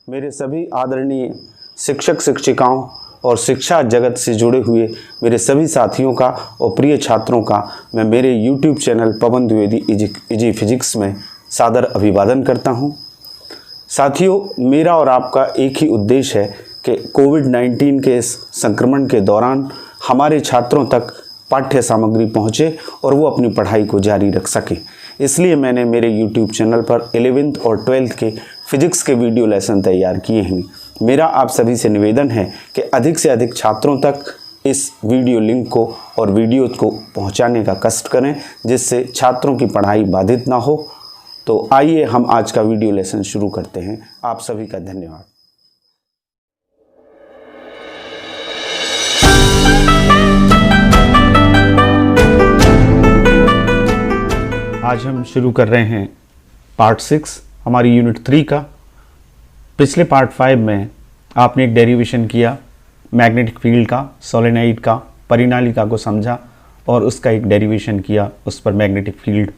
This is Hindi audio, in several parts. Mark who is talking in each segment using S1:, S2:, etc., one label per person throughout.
S1: मेरे सभी आदरणीय शिक्षक शिक्षिकाओं और शिक्षा जगत से जुड़े हुए मेरे सभी साथियों का और प्रिय छात्रों का मैं मेरे YouTube चैनल पवन द्विवेदी इजी फिजिक्स में सादर अभिवादन करता हूं। साथियों, मेरा और आपका एक ही उद्देश्य है कि कोविड-19 के इस संक्रमण के दौरान हमारे छात्रों तक पाठ्य सामग्री पहुंचे और वो अपनी पढ़ाई को जारी रख सकें। इसलिए मैंने मेरे YouTube चैनल पर 11th और 12th के फिजिक्स के वीडियो लेसन तैयार किए हैं। मेरा आप सभी से निवेदन है कि अधिक से अधिक छात्रों तक इस वीडियो लिंक को और वीडियो को पहुंचाने का कष्ट करें, जिससे छात्रों की पढ़ाई बाधित ना हो। तो आइए हम आज का वीडियो लेसन शुरू करते हैं। आप सभी का धन्यवाद। आज हम शुरू कर रहे हैं पार्ट 6 हमारी यूनिट 3 का। पिछले पार्ट 5 में आपने एक डेरिवेशन किया मैग्नेटिक फील्ड का, सोलेनॉइड का, परिनालिका को समझा और उसका एक डेरिवेशन किया। उस पर मैग्नेटिक फील्ड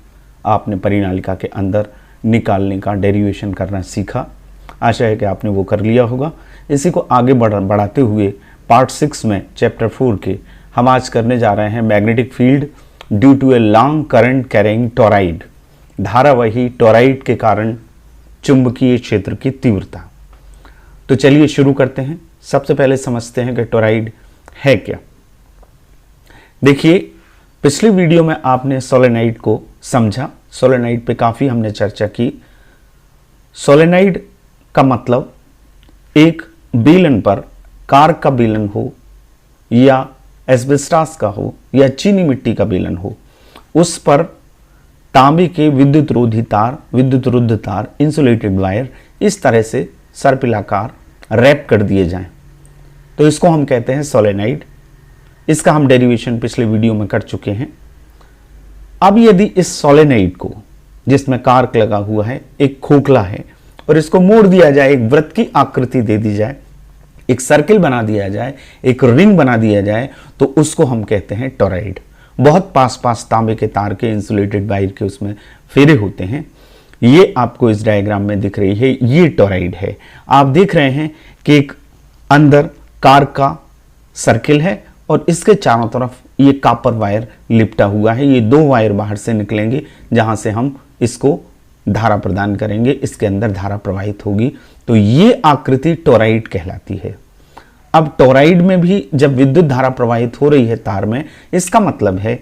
S1: आपने परिनालिका के अंदर निकालने का डेरिवेशन करना सीखा। आशा है कि आपने वो कर लिया होगा। इसी को आगे बढ़ाते हुए पार्ट 6 में चैप्टर 4 के हम आज करने जा रहे हैं magnetic field due to a long current carrying toroid, धारावाही टोराइड के कारण चुंबकीय क्षेत्र की तीव्रता। तो चलिए शुरू करते हैं। सबसे पहले समझते हैं कि टोराइड है क्या। देखिए, पिछले वीडियो में आपने सोलेनॉइड को समझा। सोलेनॉइड पे काफ़ी हमने चर्चा की। सोलेनॉइड का मतलब एक बेलन पर, कार का बेलन हो या एस्बेस्टॉस का हो या चीनी मिट्टी का बेलन हो, उस पर तांबे के विद्युत रोधी तार, विद्युत रुद्ध तार, इंसुलेटेड वायर इस तरह से सर्पिलाकार रैप कर दिए जाएं, तो इसको हम कहते हैं सोलेनॉइड। इसका हम डेरिवेशन पिछले वीडियो में कर चुके हैं। अब यदि इस सोलेनॉइड को, जिसमें कार्क लगा हुआ है, एक खोखला है, और इसको मोड़ दिया जाए, एक वृत्त की आकृति दे दी जाए, एक सर्किल बना दिया जाए, एक रिंग बना दिया जाए, तो उसको हम कहते हैं टोराइड। बहुत पास तांबे के तार के, इंसुलेटेड वायर के उसमें फेरे होते हैं। ये आपको इस डायग्राम में दिख रही है, ये टोराइड है। आप देख रहे हैं कि एक अंदर कार का सर्किल है और इसके चारों तरफ ये कॉपर वायर लिपटा हुआ है। ये 2 वायर बाहर से निकलेंगे जहां से हम इसको धारा प्रदान करेंगे, इसके अंदर धारा प्रवाहित होगी। तो ये आकृति टोराइड कहलाती है। अब टोराइड में भी जब विद्युत धारा प्रवाहित हो रही है तार में, इसका मतलब है,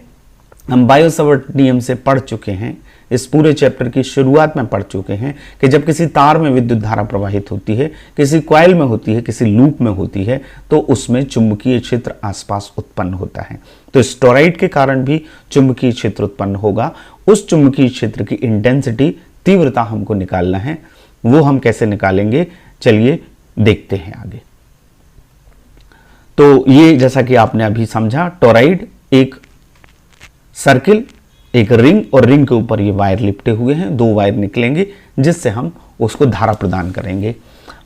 S1: हम बायो-सावर्ट नियम से पढ़ चुके हैं, इस पूरे चैप्टर की शुरुआत में पढ़ चुके हैं कि जब किसी तार में विद्युत धारा प्रवाहित होती है, किसी कॉइल में होती है, किसी लूप में होती है, तो उसमें चुंबकीय क्षेत्र आसपास उत्पन्न होता है। तो इस टोराइड के कारण भी चुंबकीय क्षेत्र उत्पन्न होगा। उस चुंबकीय क्षेत्र की इंटेंसिटी, तीव्रता हमको निकालना है। वो हम कैसे निकालेंगे, चलिए देखते हैं आगे। तो ये जैसा कि आपने अभी समझा, टोराइड एक सर्किल, एक रिंग, और रिंग के ऊपर ये वायर लिपटे हुए हैं, 2 वायर निकलेंगे जिससे हम उसको धारा प्रदान करेंगे।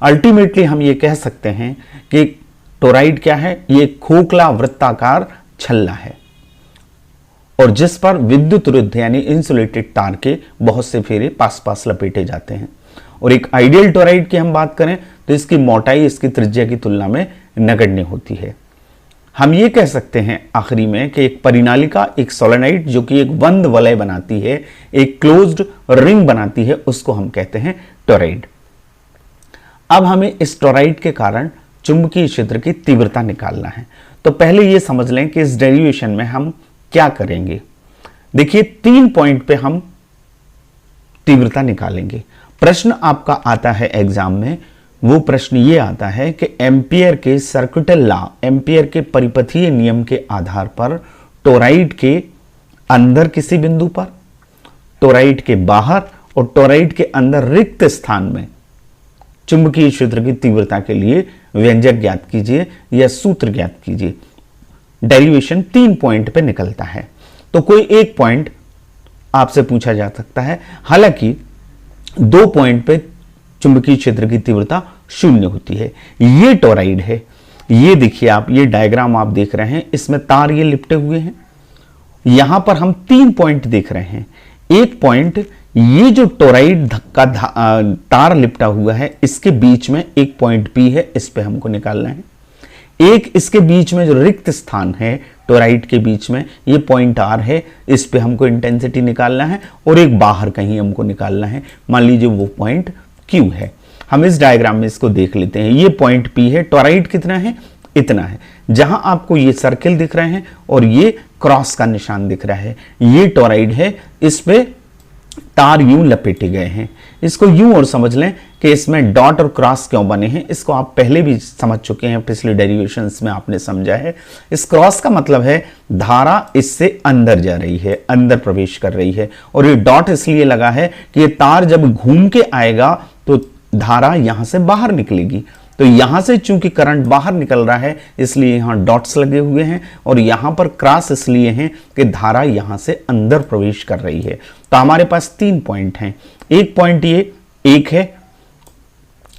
S1: अल्टीमेटली हम ये कह सकते हैं कि टोराइड क्या है, ये खोखला वृत्ताकार छल्ला है और जिस पर विद्युत रुद्ध यानी इंसुलेटेड तार के बहुत से फेरे पास लपेटे जाते हैं। और एक आइडियल टोराइड की हम बात करें तो इसकी मोटाई इसकी त्रिज्या की तुलना में नगण्य होती है। हम ये कह सकते हैं आखिरी में कि एक परिनालिका, एक सोलेनॉइड जो कि एक बंद वलय बनाती है, एक क्लोज्ड रिंग बनाती है, उसको हम कहते हैं टोराइड। अब हमें इस टोराइड के कारण चुंबकीय क्षेत्र की तीव्रता निकालना है। तो पहले ये समझ लें कि इस डेरिवेशन में हम क्या करेंगे। देखिए, 3 पॉइंट पे हम तीव्रता निकालेंगे। प्रश्न आपका आता है एग्जाम में, वो प्रश्न ये आता है कि एम्पियर के सर्किटल लॉ, एम्पियर के परिपथीय नियम के आधार पर टोराइड के अंदर किसी बिंदु पर, टोराइड के बाहर और टोराइड के अंदर रिक्त स्थान में चुंबकीय क्षेत्र की तीव्रता के लिए व्यंजक ज्ञात कीजिए या सूत्र ज्ञात कीजिए। डेरिवेशन 3 पॉइंट पे निकलता है। तो कोई एक पॉइंट आपसे पूछा जा सकता है। हालांकि 2 पॉइंट पे चुंबकीय क्षेत्र की तीव्रता 0 होती है। ये टोराइड है। ये देखिए आप, ये डायग्राम आप देख रहे हैं, इसमें तार ये लिपटे हुए हैं। यहां पर हम 3 पॉइंट देख रहे हैं। एक पॉइंट ये जो टोराइड का तार लिपटा हुआ है, इसके बीच में एक पॉइंट P है, इस पे हमको निकालना है। एक इसके बीच में जो रिक्त स्थान है टोराइड के बीच में, ये पॉइंट R है, इस पे हमको इंटेंसिटी निकालना है। और एक बाहर कहीं हमको निकालना है, मान लीजिए वो पॉइंट Q है। हम इस डायग्राम में इसको देख लेते हैं। ये पॉइंट P है, टोराइड कितना है, इतना है। जहां आपको ये सर्किल दिख रहे हैं और ये क्रॉस का निशान दिख रहा है, ये टोराइड है, इस पे तार यूं लपेटे गए हैं। इसको यूं और समझ लें कि इसमें डॉट और क्रॉस क्यों बने हैं, इसको आप पहले भी समझ चुके हैं, पिछले डेरिवेशंस में आपने समझा है। इस क्रॉस का मतलब है धारा इससे अंदर जा रही है, अंदर प्रवेश कर रही है। और ये डॉट इसलिए लगा है कि ये तार जब घूम के आएगा तो धारा यहां से बाहर निकलेगी। तो यहां से चूंकि करंट बाहर निकल रहा है, इसलिए यहां डॉट्स लगे हुए हैं। और यहां पर क्रॉस इसलिए हैं कि धारा यहां से अंदर प्रवेश कर रही है। तो हमारे पास 3 पॉइंट हैं। एक पॉइंट ये एक है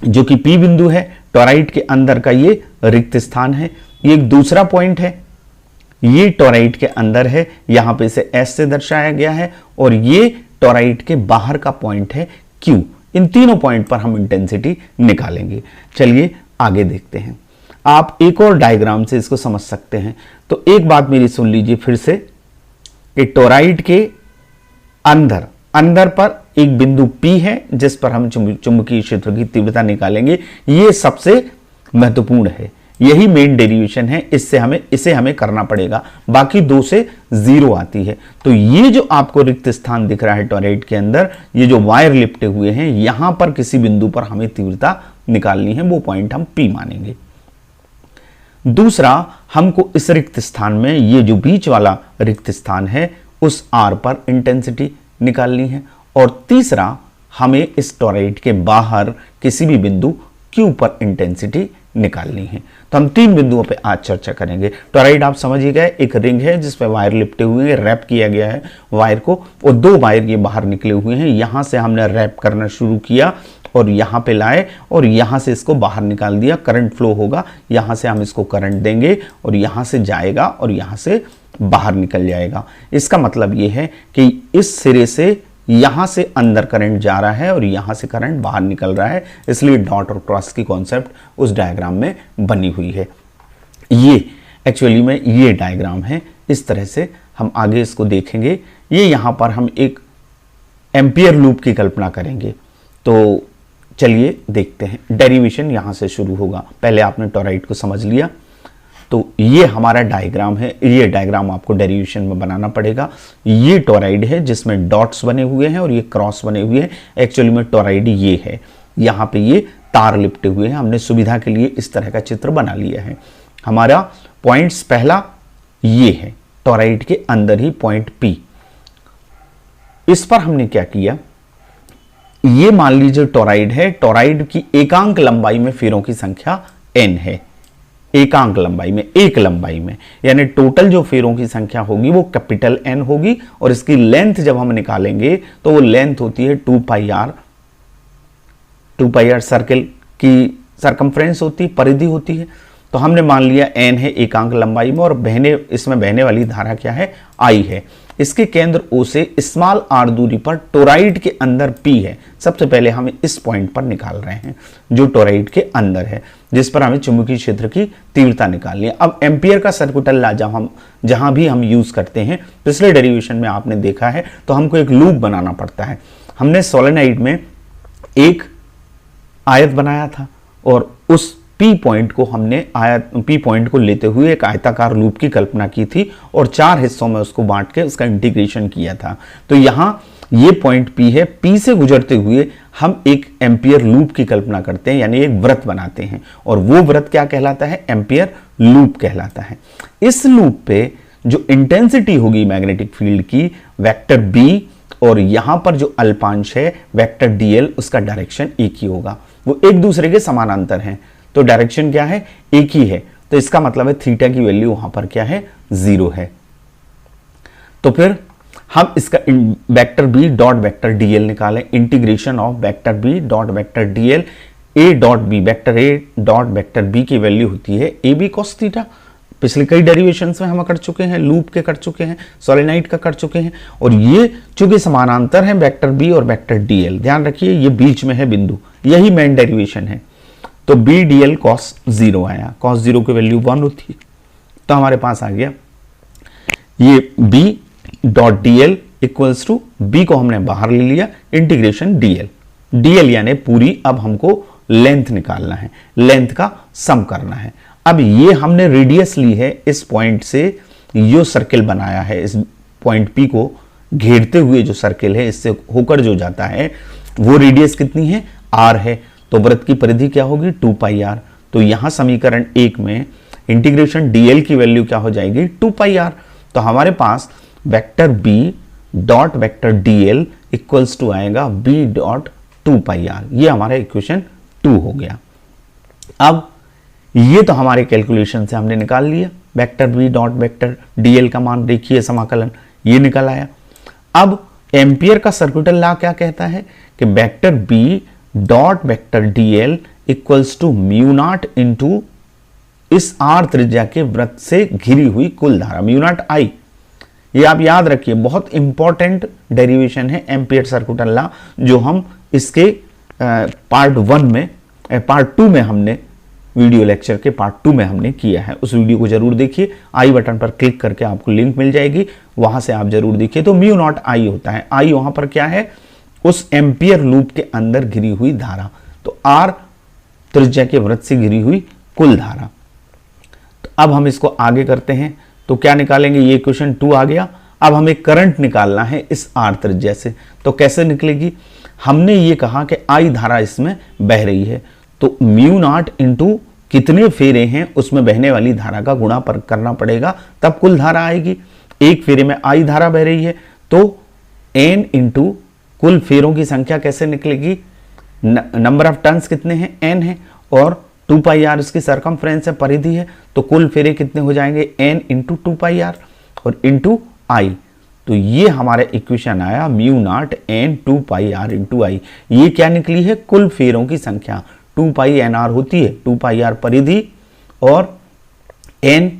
S1: जो कि P बिंदु है, टोराइड के अंदर का ये रिक्त स्थान है। ये एक दूसरा पॉइंट है, ये टोराइड के अंदर है, यहां पे इसे S से दर्शाया गया है। और ये टोराइड के बाहर का पॉइंट है Q। इन तीनों पॉइंट पर हम इंटेंसिटी निकालेंगे। चलिए आगे देखते हैं। आप एक और डायग्राम से इसको समझ सकते हैं। तो एक बात मेरी सुन लीजिए फिर से कि टोराइड के अंदर पर एक बिंदु P है, जिस पर हम चुंबकीय क्षेत्र की तीव्रता निकालेंगे। यह सबसे महत्वपूर्ण है, यही मेन डेरिवेशन है। इसे हमें करना पड़ेगा। बाकी 2 से 0 आती है। तो ये जो आपको रिक्त स्थान दिख रहा है टोराइड के अंदर, ये जो वायर लिपटे हुए हैं, यहां पर किसी बिंदु पर हमें तीव्रता निकालनी है, वो पॉइंट हम P मानेंगे। दूसरा, हमको इस रिक्त स्थान में ये जो बीच वाला रिक्त स्थान है, उस R पर इंटेंसिटी निकालनी है। और तीसरा, हमें इस टोराइड के बाहर किसी भी बिंदु Q पर इंटेंसिटी निकालनी है। तो हम 3 बिंदुओं पे आज चर्चा करेंगे। टोराइड आप समझ ही गए, एक रिंग है जिस पे वायर लिपटे हुए हैं, रैप किया गया है वायर को, और 2 वायर ये बाहर निकले हुए हैं। यहां से हमने रैप करना शुरू किया और यहां पे लाए और यहां से इसको बाहर निकाल दिया। करंट फ्लो होगा, यहां से हम इसको करंट देंगे और यहां से जाएगा और यहां से बाहर निकल जाएगा। इसका मतलब यह है कि इस सिरे से यहां से अंदर करंट जा रहा है और यहां से करंट बाहर निकल रहा है, इसलिए डॉट और क्रॉस की कॉन्सेप्ट उस डायग्राम में बनी हुई है। ये एक्चुअली में ये डायग्राम है। इस तरह से हम आगे इसको देखेंगे। ये यहां पर हम एक एम्पियर लूप की कल्पना करेंगे। तो चलिए देखते हैं। डेरिवेशन यहां से शुरू होगा। पहले आपने टोराइड को समझ लिया, तो ये हमारा डायग्राम है। ये डायग्राम आपको डेरिवेशन में बनाना पड़ेगा। ये टोराइड है जिसमें डॉट्स बने हुए हैं और ये क्रॉस बने हुए हैं। एक्चुअली में टोराइड ये है, यहाँ पे ये तार लिपटे हुए हैं। हमने सुविधा के लिए इस तरह का चित्र बना लिया है। हमारा पॉइंट्स पहला ये है, टोराइड के अंदर ही पॉइंट P। इस पर हमने क्या किया, ये मान लीजिए टोराइड है। टोराइड की एकांक लंबाई में फेरों की संख्या N है। एकांक लंबाई में, एक लंबाई में, यानी टोटल जो फेरों की संख्या होगी वो कैपिटल N होगी। और इसकी लेंथ जब हम निकालेंगे तो वो लेंथ होती है 2 पाई r। 2 पाई r सर्कल की सरकमफ्रेंस होती है, परिधि होती है। तो हमने मान लिया N है एकांक लंबाई में, और इसमें बहने वाली धारा क्या है, I है। इसके केंद्र O से स्मॉल r दूरी पर टोराइड के अंदर P है। सबसे पहले हम इस पॉइंट पर निकाल रहे हैं जो टोराइड के अंदर है, जिस पर हमें चुंबकीय क्षेत्र की तीव्रता निकालनी है। अब एम्पियर का सर्कुलर लॉ जहां भी हम यूज करते हैं, पिछले डेरिवेशन में आपने देखा है, तो हमको एक लूप बनाना पड़ता है। हमने सोलेनोइड में एक आयत बनाया था और उस P पॉइंट को लेते हुए एक आयताकार लूप की कल्पना की थी और 4 हिस्सों में उसको बांट के उसका इंटीग्रेशन किया था। तो यहां ये पॉइंट P है। P से गुजरते हुए हम एक एम्पियर लूप की कल्पना करते हैं, यानी एक वृत्त बनाते हैं, और वो वृत्त क्या कहलाता है, एम्पियर लूप कहलाता है। इस लूप पे जो इंटेंसिटी होगी मैग्नेटिक फील्ड की, वेक्टर B, और यहां पर जो अल्पांश है वेक्टर dl, उसका डायरेक्शन एक ही होगा। वो एक दूसरे के समानांतर हैं, तो डायरेक्शन क्या है, एक ही है। तो इसका मतलब है थीटा की वैल्यू वहां पर क्या है, 0 है। तो फिर हम इसका vector B dot vector dl निकालें। Integration of vector B dot vector dl A dot B, vector A dot vector B की वैल्यू होती है AB cos थीटा पिछले कई डेरिवेशंस में हम कर चुके हैं, लूप के कर चुके हैं, सोलेनाइड का कर चुके हैं, और ये चूंकि समानांतर है वेक्टर बी और वेक्टर डीएल, ध्यान रखिए ये बीच में है बिंदु, यही मेन डेरिवेशन है। तो बी डी एल कॉस 0 आया, कॉस 0 की वैल्यू 1 होती है, तो हमारे पास आ गया ये b dot D L equals to, B को हमने बाहर ले लिया, इंटीग्रेशन डीएल, डीएल यानी पूरी अब हमको लेंथ निकालना है, लेंथ का सम करना है। अब ये हमने रेडियस ली है इस पॉइंट से, जो सर्किल बनाया है इस पॉइंट पी को घेरते हुए जो सर्किल है, इससे होकर जो जाता है वो रेडियस कितनी है, आर है। तो वृत्त की परिधि क्या होगी, 2 पाई आर। तो यहां समीकरण 1 में इंटीग्रेशन डीएल की वैल्यू क्या हो जाएगी, 2 पाई आर। तो हमारे पास vector B dot vector DL equals to आएगा बी डॉट 2 पाई आर। ये हमारा इक्वेशन 2 हो गया। अब ये तो हमारे कैलकुलेशन से हमने निकाल लिया, vector B dot vector DL का मान देखिए, समाकलन ये निकल आया। अब एम्पियर का सर्कुलर लॉ क्या कहता है कि vector B dot vector DL equals to mu naught into इस आर त्रिज्या के वृत्त से घिरी हुई कुल धारा, म्यू नॉट आई। ये आप याद रखिए, बहुत इंपॉर्टेंट डेरिवेशन है एम्पियर सर्कुलर लॉ, जो हम इसके पार्ट 1 में, पार्ट 2 में हमने वीडियो लेक्चर के पार्ट 2 में हमने किया है। उस वीडियो को जरूर देखिए, आई बटन पर क्लिक करके आपको लिंक मिल जाएगी, वहां से आप जरूर देखिए। तो म्यू नॉट आई होता है, आई वहां पर क्या है, उस एम्पियर लूप के अंदर घिरी हुई धारा, तो आर त्रिज्या के वृत्त से घिरी हुई कुल धारा। तो अब हम इसको आगे करते हैं, तो क्या निकालेंगे, ये इक्वेशन 2 आ गया। अब हमें करंट निकालना है इस आर त्रिज्या से, तो कैसे निकलेगी, हमने ये कहा कि आई धारा इसमें बह रही है, तो म्यू नॉट इंटू कितने फेरे हैं उसमें बहने वाली धारा का गुणा पर करना पड़ेगा, तब कुल धारा आएगी। एक फेरे में आई धारा बह रही है, तो एन इंटू कुल फेरों की संख्या कैसे निकलेगी, नंबर ऑफ टर्न्स कितने हैं, एन है, और 2 पाई आर इसकी सरकमफ्रेंस है, परिधि है, तो कुल फेरे कितने हो जाएंगे, एन इंटू 2 पाई आर और इंटू आई। तो ये हमारा इक्वेशन आया mu naught N 2 pi R into I. ये क्या निकली है, कुल फेरों की संख्या, 2 पाई एन आर होती है, 2 पाई आर परिधि और एन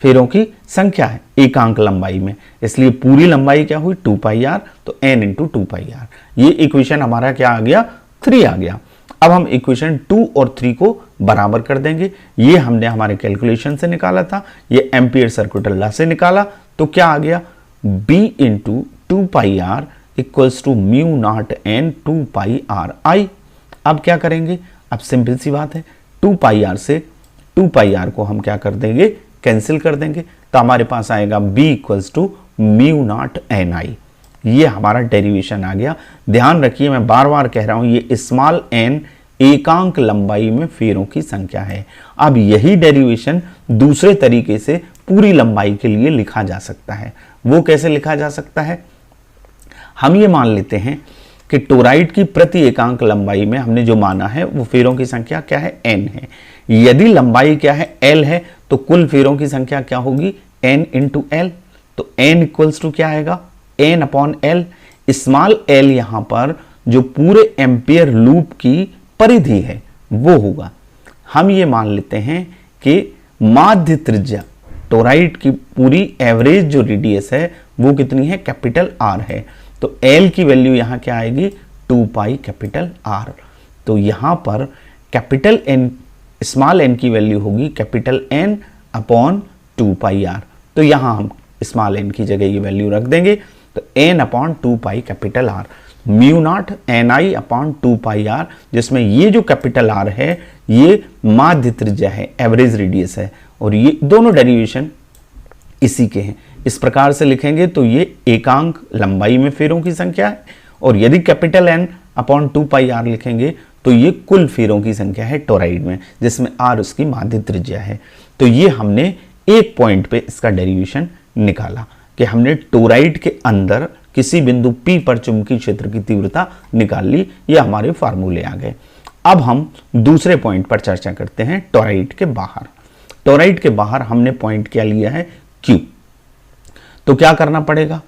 S1: फेरों की संख्या है एकांक लंबाई में, इसलिए पूरी लंबाई क्या हुई, 2 पाई आर, तो एन इंटू 2 पाई आर। ये इक्वेशन हमारा क्या आ गया, 3 आ गया। अब हम इक्वेशन 2 और 3 को बराबर कर देंगे, ये हमने हमारे कैलकुलेशन से निकाला था, ये एम्पियर सर्कुलर लॉ से निकाला। तो क्या आ गया, b into 2 pi R equals to mu naught N 2 pi R I. अब क्या करेंगे, अब सिंपल सी बात है, 2 पाई आर से 2 पाई आर को हम क्या कर देंगे, कैंसिल कर देंगे, तो हमारे पास आएगा b equals to mu naught N I. ये हमारा डेरिवेशन आ गया। ध्यान रखिए, मैं बार बार कह रहा हूं, ये स्मॉल n एकांक लंबाई में फेरों की संख्या है। अब यही डेरिवेशन दूसरे तरीके से पूरी लंबाई के लिए लिखा जा सकता है। वो कैसे लिखा जा सकता है, हम ये मान लेते हैं कि टोराइड की प्रति एकांक लंबाई में हमने जो माना है वो फेरों की संख्या क्या है, n है। यदि लंबाई क्या है, l है, तो कुल फेरों की संख्या क्या होगी, n इंटू एल। तो n इक्वल्स टू क्या आएगा, n upon L. Small l यहां पर जो पूरे एम्पियर लूप की परिधि है वो होगा। हम ये मान लेते हैं कि माध्य त्रिज्या टोराइड की पूरी एवरेज जो रेडियस है वो कितनी है, कैपिटल आर है। तो एल की वैल्यू यहां क्या आएगी, 2 पाई कैपिटल आर। तो यहां पर कैपिटल एन, स्मॉल एन की वैल्यू होगी capital N upon 2 pi R. तो यहां हम स्मॉल एन की जगह ये वैल्यू रख देंगे, तो N upon 2 pi capital R, mu naught N I upon 2 pi R, जिसमें ये जो कैपिटल आर है ये माध्य त्रिज्या है, एवरेज रेडियस है, और ये दोनों डेरिवेशन इसी के हैं। इस प्रकार से लिखेंगे तो ये एकांक लंबाई में फेरों की संख्या है, और यदि capital N upon 2 pi R लिखेंगे तो ये कुल फेरों की संख्या है टोराइड में, जिसमें आर उसकी माध्य त्रिज्या है। तो ये हमने एक पॉइंट पे इसका डेरिवेशन निकाला कि हमने टोराइड के अंदर किसी बिंदु P पर चुंबकीय क्षेत्र की तीव्रता निकाल ली, ये हमारे फार्मूले आ गए। अब हम दूसरे पॉइंट पर चर्चा करते हैं, टोराइड के बाहर। टोराइड के बाहर हमने पॉइंट क्या लिया है, Q। तो क्या करना पड़ेगा,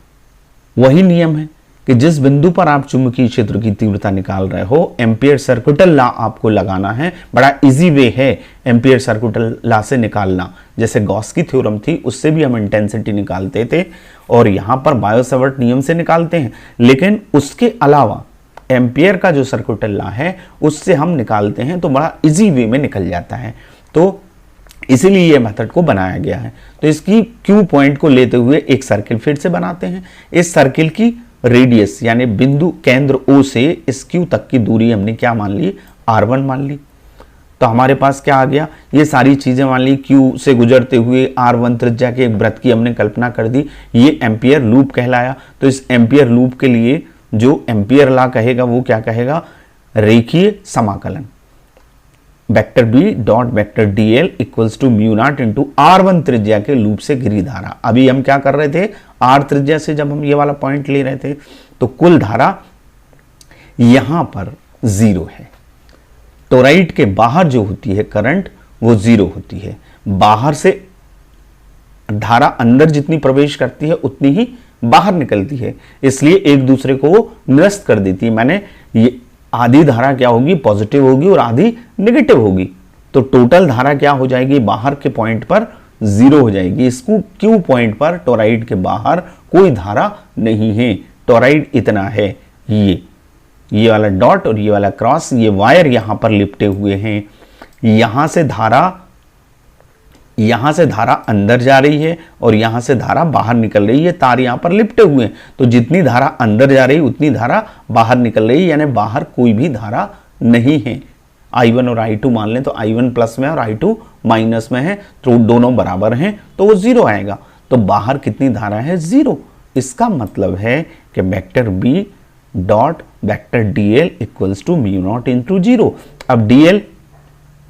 S1: वही नियम है कि जिस बिंदु पर आप चुंबकीय क्षेत्र की तीव्रता निकाल रहे हो, एम्पियर सर्कुटल लॉ आपको लगाना है। बड़ा इजी वे है एम्पियर सर्कुटल लॉ से निकालना। जैसे गॉस की थ्योरम थी, उससे भी हम इंटेंसिटी निकालते थे और यहां पर बायो-सावर्ट नियम से निकालते हैं, लेकिन उसके अलावा एम्पियर का जो सर्कुटल लॉ है उससे हम निकालते हैं, तो बड़ा इजी वे में निकल जाता है। तो इसीलिए ये मेथड को बनाया गया है। तो इसकी क्यू पॉइंट को लेते हुए एक सर्किल फिर से बनाते हैं। इस सर्किल की रेडियस यानी बिंदु केंद्र O से इस क्यू तक की दूरी हमने क्या मान ली, R1 मान ली। तो हमारे पास क्या आ गया, ये सारी चीजें मान ली। क्यू से गुजरते हुए R1 त्रिज्या के एक वृत्त की हमने कल्पना कर दी, ये एम्पियर लूप कहलाया। तो इस एम्पियर लूप के लिए जो एम्पियर लॉ कहेगा वो क्या कहेगा, रेखीय समाकलन vector B dot vector D L equals to mu naught into R1 त्रिज्या के लूप से घिरी धारा। अभी हम क्या कर रहे थे, R त्रिज्या से जब हम ये वाला पॉइंट ले रहे थे तो कुल धारा यहां पर 0 है। टोराइड के बाहर जो होती है करंट वो 0 होती है। बाहर से धारा अंदर जितनी प्रवेश करती है उतनी ही बाहर निकलती है, इसलिए एक दूसरे को वो निरस्त कर देती है। मैंने ये आधी धारा क्या होगी, पॉजिटिव होगी और आधी नेगेटिव होगी। तो टोटल धारा क्या हो जाएगी, बाहर के पॉइंट पर 0 हो जाएगी। इसको क्यू पॉइंट पर टोराइड के बाहर कोई धारा नहीं है। टोराइड इतना है, ये वाला डॉट और ये वाला क्रॉस, ये वायर यहां पर लिपटे हुए हैं। यहां से धारा अंदर जा रही है और यहां से धारा बाहर निकल रही है। तार यहां पर लिपटे हुए हैं, तो जितनी धारा अंदर जा रही है उतनी धारा बाहर निकल रही है, यानी बाहर कोई भी धारा नहीं है। I1 और I2 मान लें तो I1 प्लस में और I2 माइनस में है, तो दोनों बराबर हैं, तो वो 0 आएगा। तो बाहर कितनी धारा है, 0। इसका मतलब है कि vector B dot vector D L equals to mu naught into 0। अब dl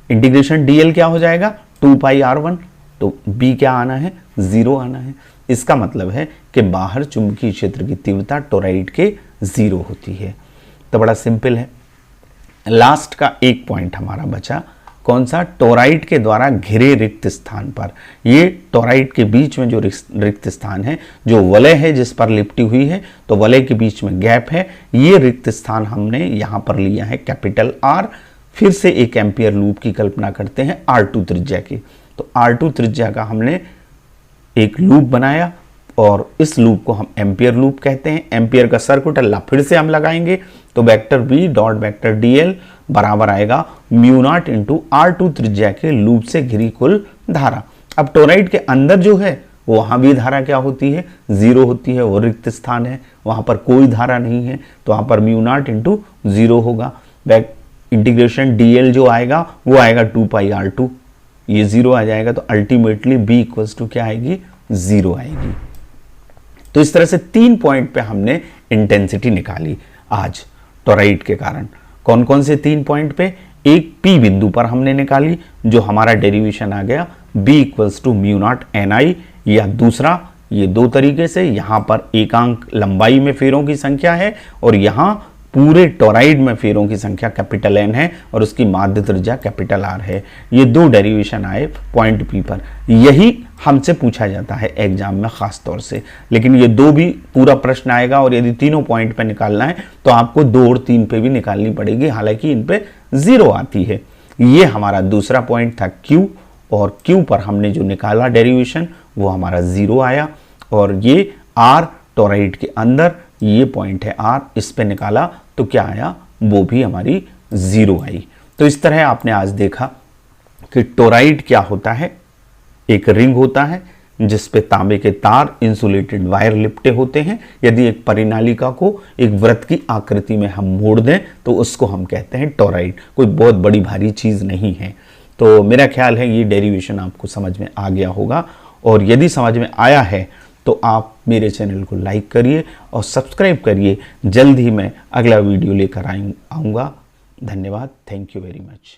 S1: इंटीग्रेशन dl क्या हो जाएगा, 2 पाई R1। तो b क्या आना है, 0 आना है। इसका मतलब है कि बाहर चुंबकीय क्षेत्र की तीव्रता टोराइड के 0 होती है। तो बड़ा सिंपल है। लास्ट का एक पॉइंट हमारा बचा, कौन सा, टोराइड के द्वारा घिरे रिक्त स्थान पर। ये टोराइड के बीच में जो रिक्त स्थान है, जो वलय है जिस पर लिपटी हुई है, तो वलय के बीच में गैप है, ये रिक्त स्थान हमने यहां पर लिया है कैपिटल R। फिर से एक एम्पियर लूप की कल्पना करते हैं R2 त्रिज्या की। तो R2 त्रिज्या का हमने एक लूप बनाया और इस लूप को हम एम्पियर लूप कहते हैं। एम्पियर का सर्कुटल लॉ फिर से हम लगाएंगे, तो vector B dot vector D L बराबर आएगा म्यू नॉट इंटू R2 त्रिज्या के लूप से घिरी कुल धारा। अब टोराइड के अंदर जो है वहां भी धारा क्या होती है, 0 होती है। वो रिक्त स्थान है, वहां पर कोई धारा नहीं है, तो वहां पर म्यू नॉट इंटू 0 होगा। इंटीग्रेशन dl जो आएगा वो आएगा 2 पाई R2, ये 0 आ जाएगा। तो अल्टीमेटली b इक्वल्स टू क्या आएगी, 0 आएगी। तो इस तरह से 3 पॉइंट पे हमने इंटेंसिटी निकाली आज टोराइड के कारण। कौन कौन से 3 पॉइंट पे, एक P बिंदु पर हमने निकाली जो हमारा डेरिवेशन आ गया b equals to mu naught ni, या दूसरा ये 2 तरीके से, यहां पर एकांक लंबाई में फेरों की संख्या है और यहां पूरे टोराइड में फेरों की संख्या कैपिटल N है और उसकी माध्य त्रिज्या कैपिटल R है। ये 2 डेरिवेशन आए पॉइंट P पर। यही हमसे पूछा जाता है एग्जाम में खास तौर से, लेकिन ये 2 भी पूरा प्रश्न आएगा और यदि तीनों पॉइंट पे निकालना है तो आपको 2 और 3 पे भी निकालनी पड़ेगी, हालांकि इन पे 0 आती है। ये हमारा दूसरा पॉइंट था Q, और Q पर हमने जो निकाला डेरिवेशन वो हमारा 0 आया। और ये R टोराइड के अंदर, ये पॉइंट है R, इस पे निकाला तो क्या आया, वो भी हमारी 0 आई। तो इस तरह आपने आज देखा कि टोराइड क्या होता है, एक रिंग होता है जिस पे तांबे के तार इंसुलेटेड वायर लिपटे होते हैं। यदि एक परिनालिका को एक वृत्त की आकृति में हम मोड़ दें तो उसको हम कहते हैं टोराइड। कोई बहुत बड़ी भारी चीज नहीं है। तो मेरा ख्याल है ये डेरिवेशन आपको समझ में आ गया होगा, और यदि समझ में आया है तो आप मेरे चैनल को लाइक करिए और सब्सक्राइब करिए। जल्द ही मैं अगला वीडियो लेकर आऊँगा। धन्यवाद, थैंक यू वेरी मच।